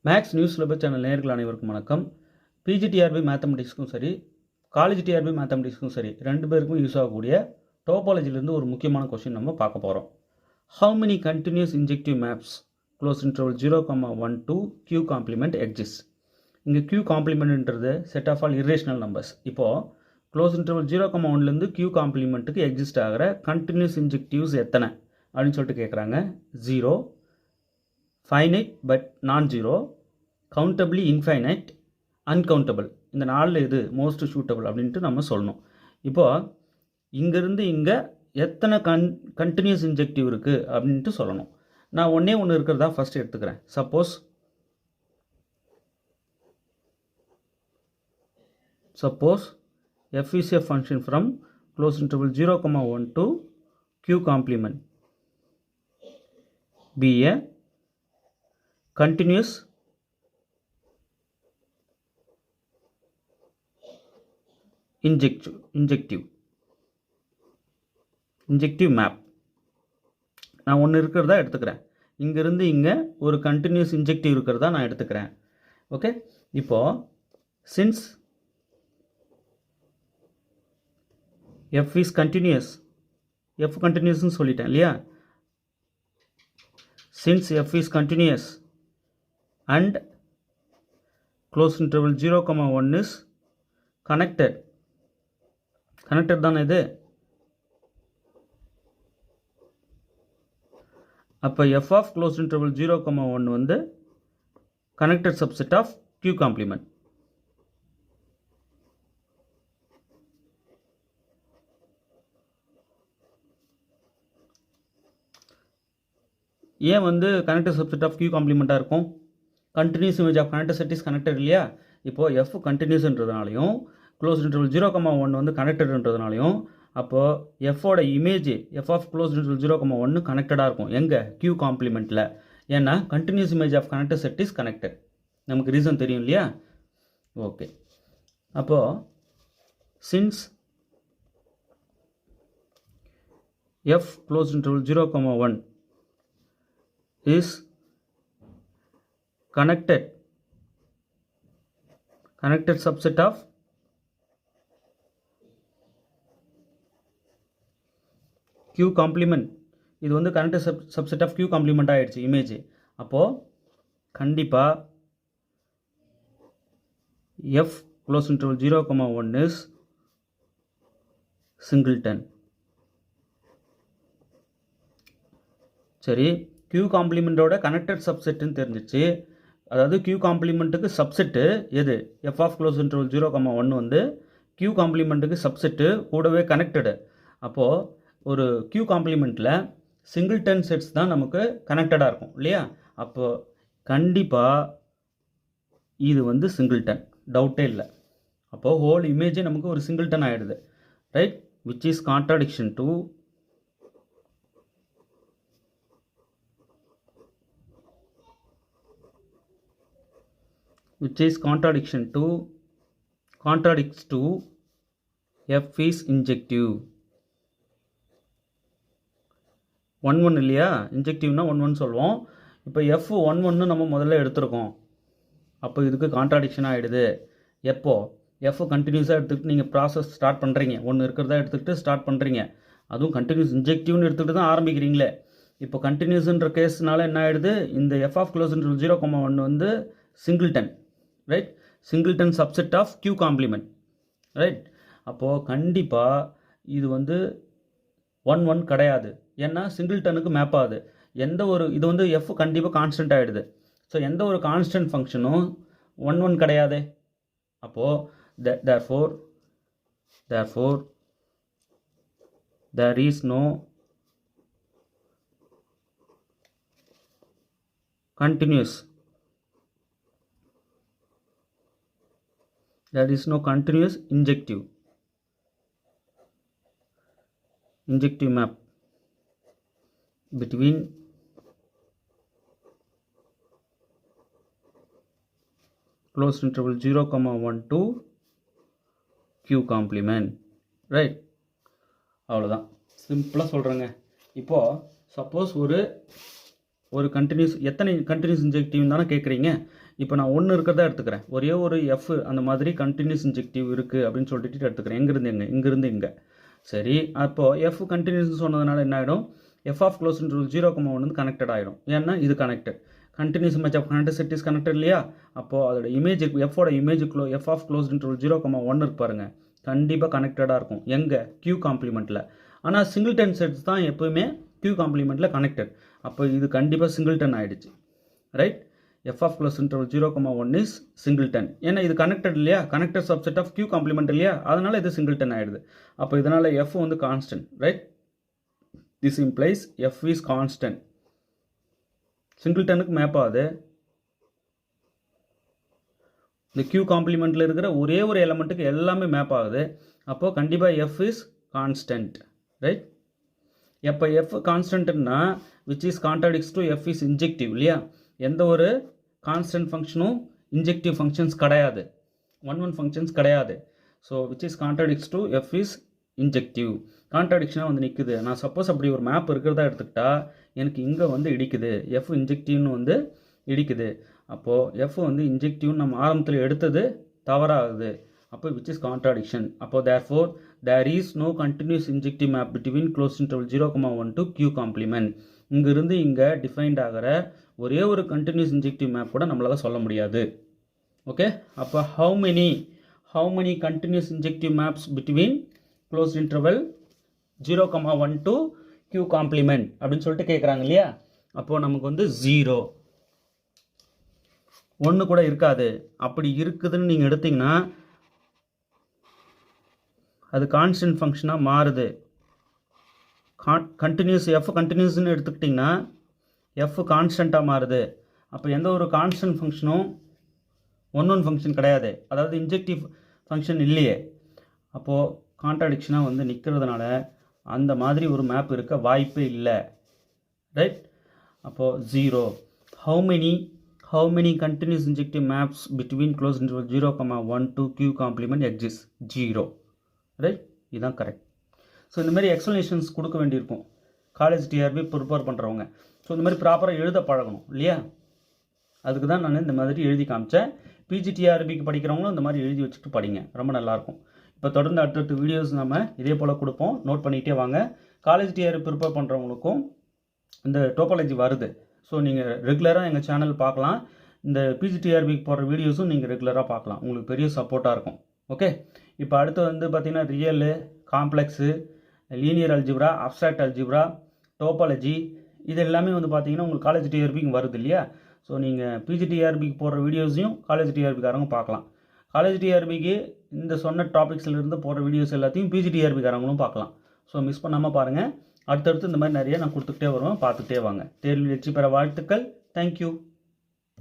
Maths news syllabus channel நேயர்கள் அனைவருக்கும் வணக்கம். பிஜிடிஆர்பி மேத்தமெட்டிக்ஸ்க்கும் சரி, காலேஜ் டிஆர்பி மேத்தமெட்டிக்ஸ்க்கும் சரி, ரெண்டு பேருக்கும் யூஸ் ஆகக்கூடிய டோபாலஜிலேருந்து ஒரு முக்கியமான கொஸ்டின் நம்ம பார்க்க போகிறோம். How many continuous injective maps close interval 0,1 to q complement exist. இங்கே q காம்ப்ளிமெண்ட்ன்றது set of all irrational numbers. இப்போது க்ளோஸ் இன்டர்வல் 0,1லேருந்து q காம்ப்ளிமெண்ட்டுக்கு எக்ஸிஸ்ட் ஆகிற கண்டினியூஸ் இன்ஜெக்டிவ்ஸ் எத்தனை அப்படின்னு சொல்லிட்டு கேட்குறாங்க. 0, finite but non zero, countably infinite, uncountable. இந்த நாலில் இது மோஸ்ட் சூட்டபிள் அப்படின்ட்டு நம்ம சொல்லணும். இப்போது இங்கேருந்து இங்கே எத்தனை கண்டினியூஸ் இன்ஜெக்டிவ் இருக்குது அப்படின்ட்டு சொல்லணும். நான் ஒன்றே ஒன்று இருக்கிறதா ஃபஸ்ட்டு எடுத்துக்கிறேன். Suppose f is a function from close interval 0,1 to q complement be a continuous injective map. நான் ஒன்று இருக்கிறதா எடுத்துக்கிறேன். இங்கேருந்து இங்கே ஒரு கண்டினியூஸ் இன்ஜெக்டிவ் இருக்கிறதா நான் எடுத்துக்கிறேன். ஓகே, இப்போது since f is continuous, f continuousனு சொல்லிட்டேன் இல்லையா. Since f is continuous and close interval 0,1 is connected தானே இது. அப்போ f of close interval 0,1 வந்து connected subset of q complement. ஏன் வந்து கனெக்டட் சப்செட் ஆஃப் q காம்ப்ளிமெண்ட்டாக இருக்கும்? Continuous image of connected set is connected இல்லையா. இப்போது f கண்டினியூஸ்ன்றதுனாலையும் க்ளோஸ் இன்டர்வல் 0,1 வந்து கனெக்டட்ன்றதுனாலையும் அப்போது எஃபோட image f of close interval 0,1 கனெக்டடாக இருக்கும் எங்கே? q காம்ப்ளிமெண்ட்டில். ஏன்னா continuous image of connected set is connected. நமக்கு ரீசன் தெரியும் இல்லையா. ஓகே, அப்போது since f close interval 0,1 is connected subset of q complement. இது வந்து connected subset of q complement ஆயிடுச்சு இமேஜ். அப்போது கண்டிப்பாக f close interval 0,1 is singleton. சரி, q காம்ப்ளிமெண்ட்டோட கனெக்டட் சப்செட்டுன்னு தெரிஞ்சிச்சு. அதாவது q காம்ப்ளிமெண்ட்டுக்கு சப்செட்டு எது? f ஆஃப் க்ளோஸ் இன்டர்வல் 0,1 வந்து q காம்ப்ளிமெண்ட்டுக்கு சப்செட்டு கூடவே கனெக்டடு. அப்போது ஒரு q காம்ப்ளிமெண்ட்டில் சிங்கிள்டன் செட்ஸ் தான் நமக்கு கனெக்டடாக இருக்கும் இல்லையா. அப்போது கண்டிப்பாக இது வந்து சிங்கிள்டன், டவுட்டே இல்லை. அப்போது ஹோல் இமேஜே நமக்கு ஒரு சிங்கிள்டன் ஆகிடுது, right, which is contradiction to contradicts to f is injective. 1,1 இல்லையா, இன்ஜெக்டிவ்னா 1,1 சொல்லுவோம். இப்போ f 1,1 நம்ம முதல்ல எடுத்துருக்கோம். அப்போ இதுக்கு கான்ட்ராடிக்ஷன் ஆகிடுது. எப்போ f கண்டினியூஸாக எடுத்துக்கிட்டு நீங்கள் ப்ராசஸ் ஸ்டார்ட் பண்ணுறீங்க, ஒன்று இருக்கிறதா எடுத்துக்கிட்டு ஸ்டார்ட் பண்ணுறீங்க, அதுவும் கண்டினியூஸ் இன்ஜெக்டிவ்னு எடுத்துக்கிட்டு தான் ஆரம்பிக்கிறீங்களே. இப்போ கண்டினியூஸ்ன்ற கேஸ்னால என்ன ஆகிடுது? இந்த f ஆஃப் க்ளோஸ் இன்டர்வல் 0,1 வந்து singleton, right, singleton subset of q complement, right. அப்போது கண்டிப்பாக இது வந்து 1,1 கிடையாது. ஏன்னா சிங்கிள்டனுக்கு மேப் ஆகுது. எந்த ஒரு இது வந்து f கண்டிப்பாக கான்ஸ்டன்ட் ஆகிடுது. ஸோ எந்த ஒரு கான்ஸ்டன்ட் ஃபங்க்ஷனும் 1,1 கிடையாதே. அப்போது therefore there is no continuous injective map between closed interval 0,1 to q complement, right. அவ்வளோதான், சிம்பிளாக சொல்கிறேங்க. இப்போது சப்போஸ் ஒரு கண்டினியூஸ் எத்தனை கண்டினியூஸ் இன்ஜெக்டிவ் தானே கேட்குறீங்க. இப்போ நான் ஒன்று இருக்கிறதா எடுத்துக்கிறேன், ஒரே ஒரு எஃப் அந்த மாதிரி கண்டினியூஸ் இன்ஜெக்டிவ் இருக்குது அப்படின்னு சொல்லிட்டு எடுத்துக்கிறேன். இங்கேருந்து இங்கே. சரி, அப்போது எஃப் கண்டினியூஸ் சொன்னதுனால என்ன ஆகிடும், எஃப் ஆஃப் க்ளோஸ் இன்டர்வல் 0,1 வந்து கனெக்டட் ஆகிடும். ஏன்னா இது connected, continuous match of connected set is connected இல்லையா. அப்போது அதோட இமேஜ் எஃபோட image F of close interval 0,1 இருக்கு பாருங்கள், கண்டிப்பாக கனெக்டடாக இருக்கும். எங்கே? Q காம்ப்ளிமெண்ட்டில். ஆனால் சிங்கிள்டன் செட்ஸ் தான் எப்போவுமே Q காம்ப்ளிமெண்ட்டில் கனெக்டட். அப்போ இது கண்டிப்பாக சிங்கிள்டன் ஆகிடுச்சு, right. F of close interval 0,1 is singleton. ஏன்னா இது கனெக்டட் இல்லையா, connected subset of Q complement இல்லையா, அதனால் இது சிங்கிள்டன் ஆகிடுது. அப்போ இதனால் எஃப் வந்து constant, right. This implies F is constant. சிங்கிள்டனுக்கு மேப் ஆகுது. இந்த Q காம்ப்ளிமெண்ட்டில் இருக்கிற ஒரே ஒரு எலமெண்ட்டுக்கு எல்லாமே மேப் ஆகுது. அப்போது கண்டிப்பாக எஃப் இஸ் கான்ஸ்டன்ட், ரைட். எப்போ எஃப் கான்ஸ்டன்ட்னா which is contradicts to F is injective இல்லையா. எந்த ஒரு கான்ஸ்டன்ட் ஃபங்க்ஷனும் இன்ஜெக்டிவ் ஃபங்க்ஷன்ஸ் கிடையாது, ஒன் ஃபங்க்ஷன்ஸ் கிடையாது. So which is contradicts to F is injective. கான்ட்ராடிக்ஷனாக வந்து நிற்குது. நான் சப்போஸ் அப்படி ஒரு மேப் இருக்கிறதா எடுத்துக்கிட்டா எனக்கு இங்கே வந்து இடிக்குது, எஃப் இன்ஜெக்டிவ்னு வந்து இடிக்குது. அப்போது எஃப் வந்து இன்ஜெக்டிவ்னு நம்ம ஆரம்பத்தில் எடுத்தது தவறாகுது. அப்போ விச் இஸ் கான்ட்ராடிக்ஷன். அப்போது therefore there is no continuous injective map between close interval 0,1 to Q complement. இங்கிருந்து இங்கே டிஃபைன்ட் ஆகிற ஒரே ஒரு கண்டினியூஸ் இன்ஜெக்டிவ் மேப் கூட நம்மளால் சொல்ல முடியாது. ஓகே, அப்போ how many continuous injective maps between close interval 0,1 to Q complement அப்படின்னு சொல்லிட்டு கேட்குறாங்க இல்லையா. அப்போது நமக்கு வந்து 0, 1 கூட இருக்காது. அப்படி இருக்குதுன்னு நீங்கள் எடுத்திங்கன்னா அது கான்ஸ்டன்ட் ஃபங்க்ஷனாக மாறுது. கண்டினியூஸ் எஃப் கண்டினியூஸ்னு எடுத்துக்கிட்டிங்கன்னா எஃப் கான்ஸ்டண்ட்டாக மாறுது. அப்போ எந்த ஒரு கான்ஸ்டன்ட் ஃபங்க்ஷனும் ஒன் ஃபங்க்ஷன் கிடையாது, அதாவது இன்ஜெக்டிவ் ஃபங்க்ஷன் இல்லையே. அப்போது கான்ட்ராடிக்ஷனாக வந்து நிற்கிறதுனால அந்த மாதிரி ஒரு மேப் இருக்க வாய்ப்பே இல்லை, ரைட். அப்போது 0. How many continuous injective maps between close interval 0,1 to Q complement exist, 0, right. இதுதான் கரெக்ட். ஸோ இந்த மாதிரி எக்ஸ்ப்ளனேஷன்ஸ் கொடுக்க வேண்டியிருக்கும் காலேஜ் டிஆர்பி ப்ரிப்பேர் பண்ணுறவங்க. ஸோ இந்த மாதிரி ப்ராப்பராக எழுத பழகணும் இல்லையா. அதுக்கு தான் நான் இந்த மாதிரி எழுதி காமிச்சேன். பிஜிடிஆர்பிக்கு படிக்கிறவங்களும் இந்த மாதிரி எழுதி வச்சுட்டு படிங்க, ரொம்ப நல்லாயிருக்கும். இப்போ தொடர்ந்து அடுத்தடுத்த வீடியோஸ் நம்ம இதே போல் கொடுப்போம், நோட் பண்ணிகிட்டே வாங்க. காலேஜ் டிஆர்பி ப்ரிப்பேர் பண்ணுறவங்களுக்கும் இந்த டோபாலஜி வருது. ஸோ நீங்கள் ரெகுலராக எங்கள் சேனல் பார்க்கலாம். இந்த பிஜிடிஆர்பிக்கு போடுற வீடியோஸும் நீங்கள் ரெகுலராக பார்க்கலாம், உங்களுக்கு பெரிய சப்போர்ட்டாக இருக்கும். ஓகே, இப்போ அடுத்து வந்து பார்த்திங்கன்னா reel, complex, linear algebra, abstract algebra, topology, இது எல்லாமே வந்து பார்த்திங்கன்னா உங்களுக்கு காலேஜ் டிஆர்பிக்கு வருது இல்லையா. ஸோ நீங்கள் பிஜிடிஆர்பிக்கு போடுற வீடியோஸையும் காலேஜ் டிஆர்பிக்காரங்க பார்க்கலாம். காலேஜ் டிஆர்பிக்கு இந்த சொன்ன டாபிக்ஸ்லேருந்து போடுற வீடியோஸ் எல்லாத்தையும் பிஜிடிஆர்பிக்காரங்களும் பார்க்கலாம். ஸோ மிஸ் பண்ணாமல் பாருங்கள். அடுத்தடுத்து இந்த மாதிரி நிறைய நான் கொடுத்துக்கிட்டே வருவேன், பார்த்துக்கிட்டே வாங்க. தேர்வில் வெற்றி பெற வாழ்த்துக்கள். தேங்க்யூ.